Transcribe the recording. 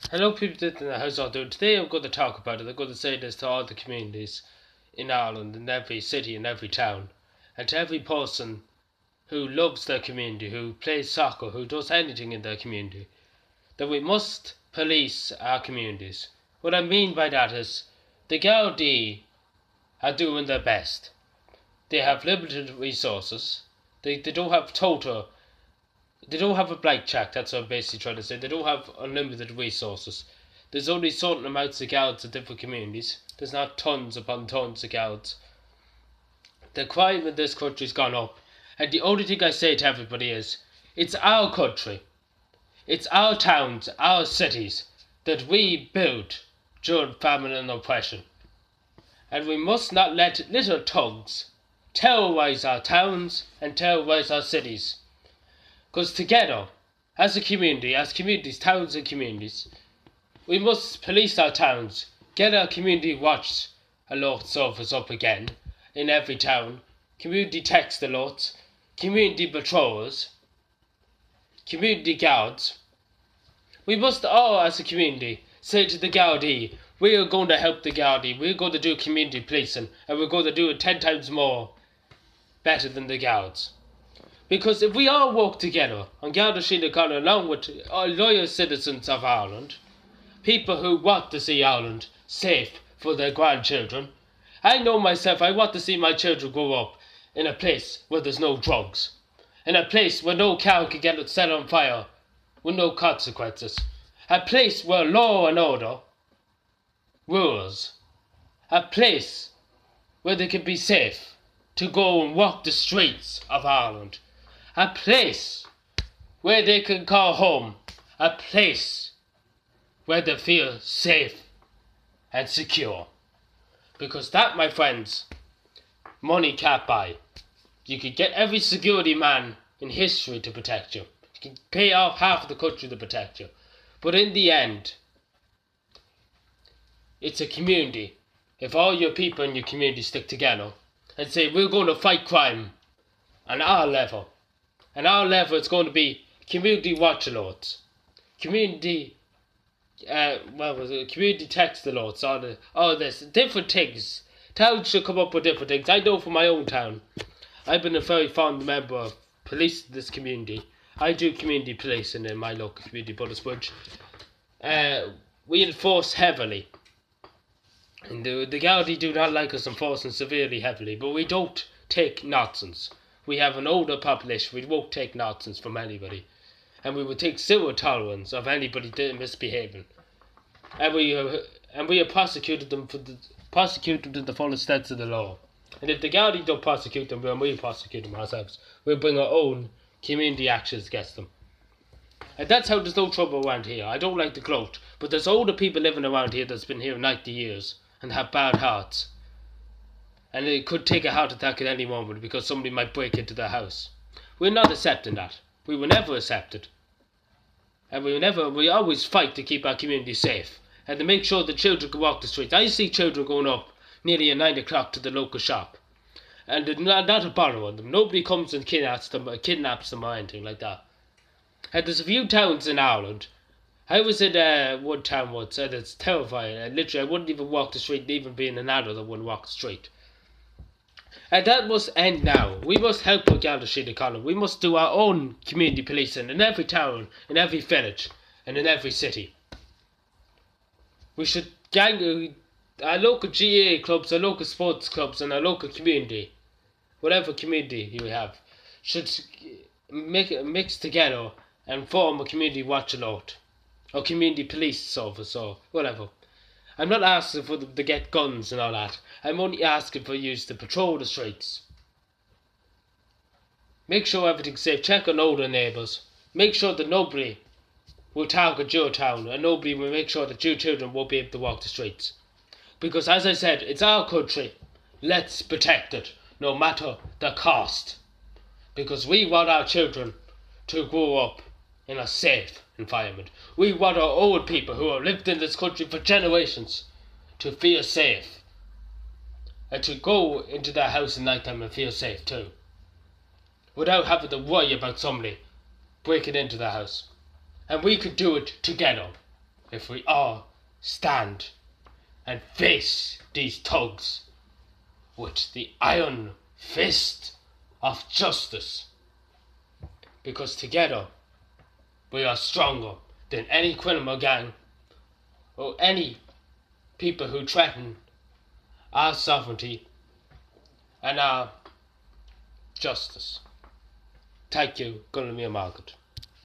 Hello people in the house out there. Today I'm going to talk about it. I'm going to say this to all the communities in Ireland, in every city, in every town, and to every person who loves their community, who plays soccer, who does anything in their community, that we must police our communities. What I mean by that is the Gardaí are doing their best. They have limited resources. They don't have they don't have a blank check, that's what I'm basically trying to say. They don't have unlimited resources. There's only certain amounts of guards in different communities. There's not tons upon tons of guards. The crime in this country's gone up. And the only thing I say to everybody is, it's our country. It's our towns, our cities, that we built during famine and oppression. And we must not let little thugs terrorise our towns and terrorise our cities. Because together, as a community, as communities, towns and communities, we must police our towns, get our community watch alert service up again in every town, community text alerts, community patrols, community guards. We must all, as a community, say to the Gardaí, we are going to help the Gardaí, we're going to do community policing, and we're going to do it 10 times more better than the guards. Because if we all work together on Garda Síochána along with loyal citizens of Ireland, people who want to see Ireland safe for their grandchildren, I know myself, I want to see my children grow up in a place where there's no drugs, in a place where no cow can get set on fire with no consequences, a place where law and order rules, a place where they can be safe to go and walk the streets of Ireland, a place where they can call home, a place where they feel safe and secure. Because that, my friends, money can't buy. You could get every security man in history to protect you. You can pay off half of the country to protect you. But in the end, it's a community. If all your people in your community stick together and say, we're going to fight crime on our level, and our level is going to be community watch alerts, community community text alerts, all this, different things. Towns should come up with different things. I know for my own town, I've been a very fond member of policing this community. I do community policing in my local community, Buttersbridge. We enforce heavily. And the Gardaí do not like us enforcing severely heavily, but we don't take nonsense. We have an older population, we won't take nonsense from anybody. And we will take zero tolerance of anybody misbehaving. And we have prosecuted them to the full extent of the law. And if the Gardaí don't prosecute them, then we prosecute them ourselves. We'll bring our own community actions against them. And that's how there's no trouble around here. I don't like the gloat, but there's older people living around here that's been here 90 years and have bad hearts. And it could take a heart attack at any moment because somebody might break into their house. We're not accepting that. We will never accept it. And we always fight to keep our community safe and to make sure the children can walk the streets. I see children going up nearly at 9 o'clock to the local shop. And there's not a bother on them. Nobody comes and kidnaps them or anything like that. And there's a few towns in Ireland. I was in one town once and it's terrifying. And literally I wouldn't even walk the street, even being an adult I wouldn't walk the street. And that must end now. We must help Garda Síochána. We must do our own community policing in every town, in every village, and in every city. We should gang our local GA clubs, our local sports clubs, and our local community, whatever community you have, should mix together and form a community watch alert, or community police service, or whatever. I'm not asking for them to get guns and all that. I'm only asking for you to patrol the streets. Make sure everything's safe. Check on older neighbours. Make sure that nobody will target your town and nobody will make sure that your children won't be able to walk the streets. Because as I said, it's our country. Let's protect it, no matter the cost. Because we want our children to grow up in a safe environment. We want our old people who have lived in this country for generations to feel safe and to go into their house at night time and feel safe too, without having to worry about somebody breaking into their house. And we could do it together. if we all stand and face these thugs with the iron fist of justice. Because together we are stronger than any criminal gang or any people who threaten our sovereignty and our justice. Thank you, Gunnar Margaret.